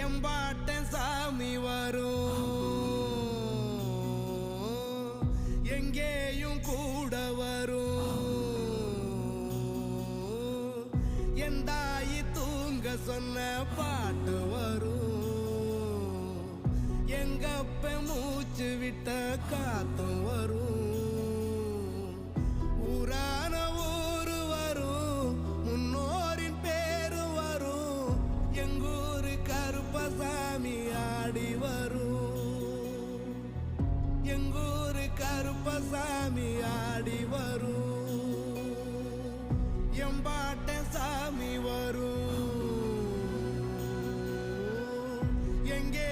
எம்பாட்டன் சாமி வரும், எங்கேயும் கூட வரும். என் தாயி தூங்க சொன்ன பாட்டு வரும், எங்கப்ப மூச்சு விட்ட காத்தும் வரும். ஊரான ஊரு வரும், முன்னோரின் பேரு வரும். எங்கூரு கருப்பசாமி ஆடி வரும், எங்கூரு கருப்பசாமி ஆடி வரும். எம்பாட்டன் சாமி வரும், எங்கே